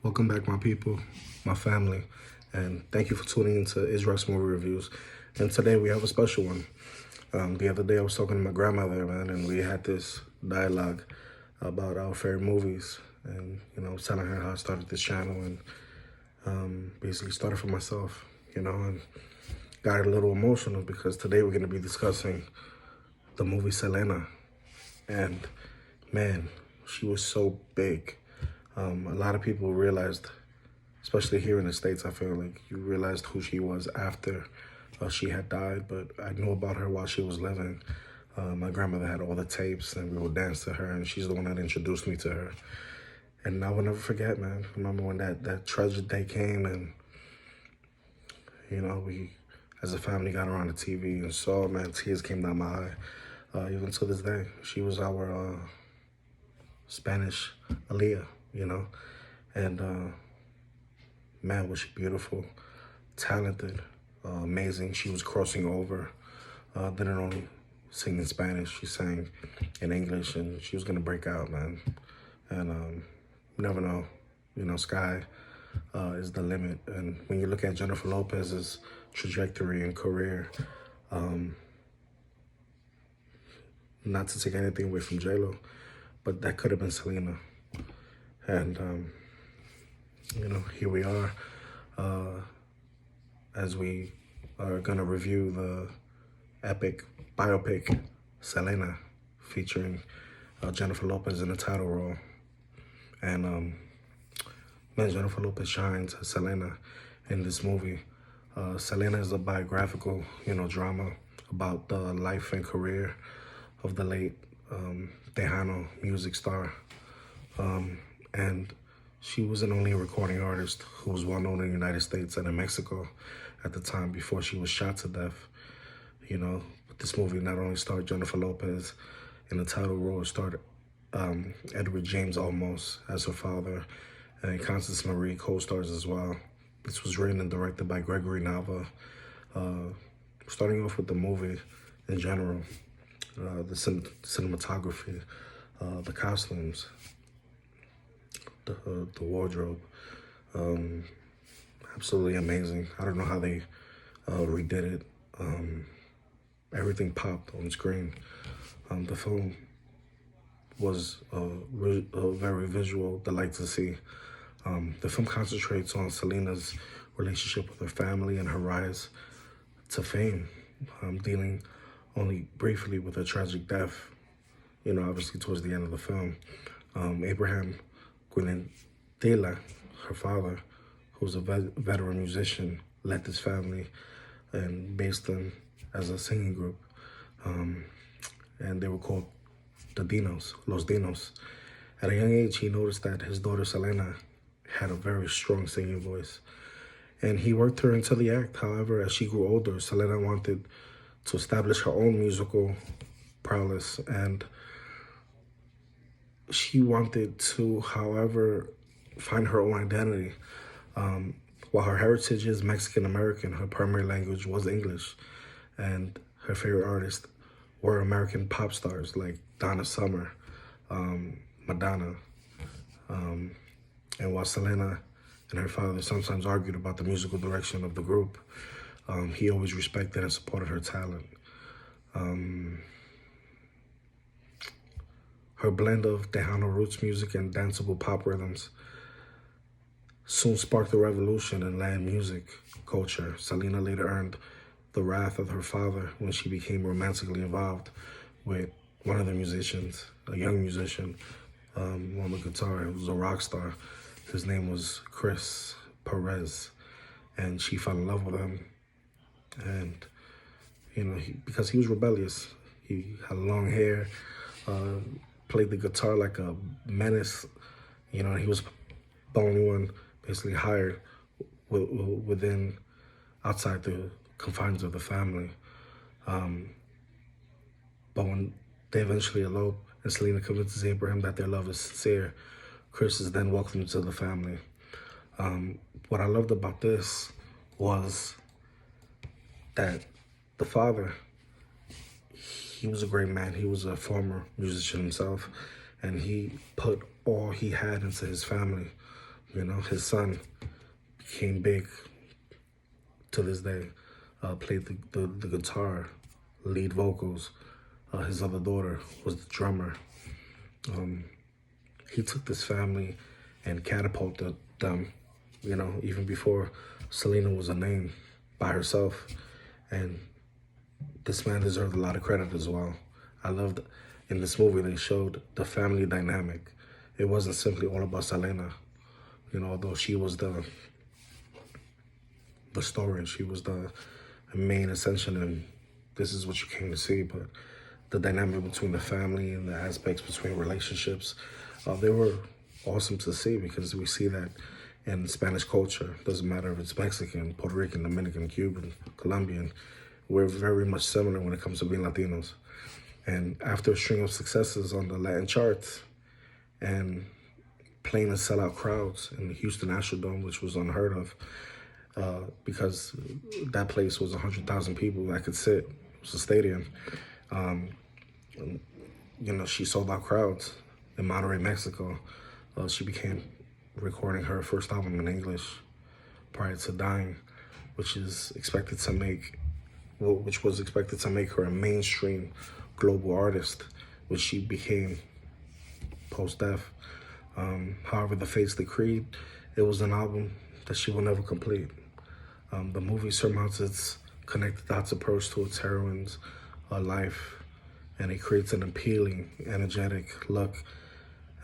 Welcome back, my people, my family, and thank you for tuning into Israel's Movie Reviews. And today we have a special one. The other day I was talking to my grandmother, man, and we had this dialogue about our favorite movies. And, I was telling her how I started this channel and basically started for myself, and got a little emotional because today we're going to be discussing the movie Selena. And, man, she was so big. A lot of people realized, especially here in the States, I feel like you realized who she was after she had died, but I knew about her while she was living. My grandmother had all the tapes and we would dance to her, and she's the one that introduced me to her. And I will never forget, man. Remember when that tragic day came and, we as a family got her on the TV and saw, man, tears came down my eye. Even to this day, she was our Spanish Aaliyah. And man, was she beautiful, talented, amazing. She was crossing over, didn't only sing in Spanish, she sang in English, and she was gonna break out, man. And you never know, sky is the limit. And when you look at Jennifer Lopez's trajectory and career, not to take anything away from J-Lo, but that could have been Selena. And, here we are as we are going to review the epic biopic Selena, featuring Jennifer Lopez in the title role. And, man, Jennifer Lopez shines as Selena in this movie. Selena is a biographical, drama about the life and career of the late tejano music star. And she wasn't only a recording artist who was well known in the United States and in Mexico at the time before she was shot to death. But this movie not only starred Jennifer Lopez in the title role, it starred Edward James Olmos as her father, and Constance Marie co-stars as well. This was written and directed by Gregory Nava. Starting off with the movie in general, the cinematography, the costumes, the wardrobe, absolutely amazing. I don't know how they redid it. Everything popped on screen. The film was a very visual delight to see. The film concentrates on Selena's relationship with her family and her rise to fame, dealing only briefly with her tragic death, obviously towards the end of the film. Abraham Quintanilla, her father, who was a veteran musician, led this family and based them as a singing group. And they were called Los Dinos. At a young age, he noticed that his daughter Selena had a very strong singing voice, and he worked her into the act. However, as she grew older, Selena wanted to establish her own musical prowess, and she wanted to, however, find her own identity. While her heritage is Mexican-American, her primary language was English, and her favorite artists were American pop stars like Donna Summer, Madonna. And while Selena and her father sometimes argued about the musical direction of the group, he always respected and supported her talent. Her blend of tejano roots music and danceable pop rhythms soon sparked a revolution in Latin music culture. Selena later earned the wrath of her father when she became romantically involved with one of the musicians, a young musician, on the guitar. Who was a rock star. His name was Chris Perez, and she fell in love with him. And, because he was rebellious, he had long hair, played the guitar like a menace, he was the only one basically hired outside the confines of the family. But when they eventually elope and Selena convinces Abraham that their love is sincere, Chris is then welcomed into the family. What I loved about this was that the father, he was a great man. He was a former musician himself, and he put all he had into his family. You know, his son became big to this day, played the guitar, lead vocals. His other daughter was the drummer. He took this family and catapulted them, you know, even before Selena was a name by herself. And this man deserved a lot of credit as well. I loved in this movie they showed the family dynamic. It wasn't simply all about Selena, you know, although she was the story, she was the main ascension, and this is what you came to see. But the dynamic between the family and the aspects between relationships, they were awesome to see, because we see that in Spanish culture. Doesn't matter if it's Mexican, Puerto Rican, Dominican, Cuban, Colombian. We're very much similar when it comes to being Latinos. And after a string of successes on the Latin charts and playing in sellout crowds in the Houston Astrodome, which was unheard of, because that place was 100,000 people that could sit. It was a stadium. You know, she sold out crowds in Monterrey, Mexico. She began recording her first album in English prior to dying, which was expected to make her a mainstream global artist, which she became post-death. However, the fates decreed, it was an album that she will never complete. The movie surmounts its connected dots approach to its heroine's life, and it creates an appealing, energetic look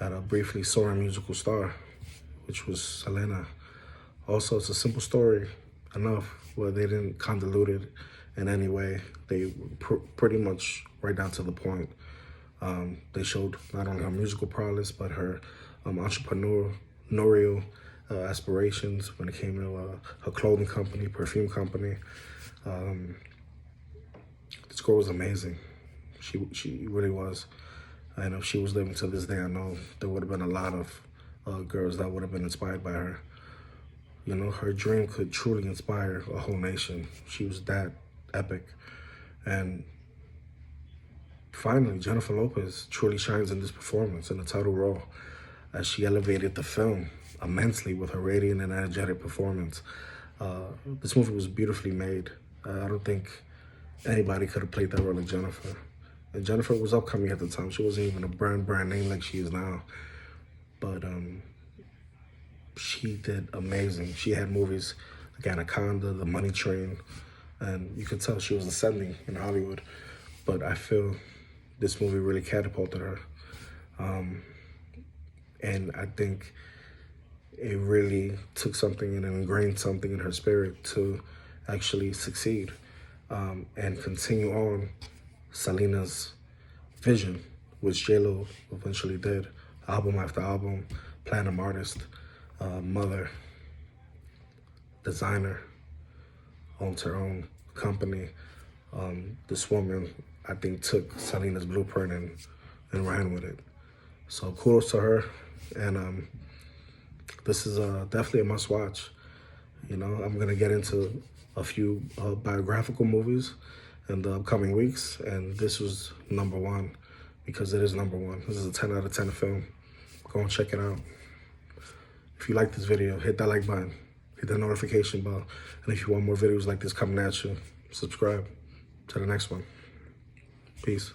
at a briefly soaring musical star, which was Selena. Also, it's a simple story enough where they didn't convolute it in any way. They pretty much right down to the point. They showed not only her musical prowess, but her entrepreneurial aspirations when it came to her clothing company, perfume company. This girl was amazing. She really was. And if she was living to this day, I know there would have been a lot of girls that would have been inspired by her. You know, her dream could truly inspire a whole nation. She was that epic. And finally, Jennifer Lopez truly shines in this performance in the title role, as she elevated the film immensely with her radiant and energetic performance. This movie was beautifully made. I don't think anybody could have played that role like Jennifer. And Jennifer was upcoming at the time. She wasn't even a brand name like she is now. But she did amazing. She had movies like Anaconda, The Money Train, and you could tell she was ascending in Hollywood. But I feel this movie really catapulted her. And I think it really took something and ingrained something in her spirit to actually succeed and continue on Selena's vision, which J-Lo eventually did, album after album, platinum artist, mother, designer, owns her own company. This woman, I think, took Selena's blueprint and ran with it. So kudos to her, and this is definitely a must-watch. You know, I'm gonna get into a few biographical movies in the upcoming weeks, and this was number one because it is number one. This is a 10 out of 10 film. Go and check it out. If you like this video, hit that like button, hit that notification bell, and if you want more videos like this coming at you, subscribe to the next one. Peace.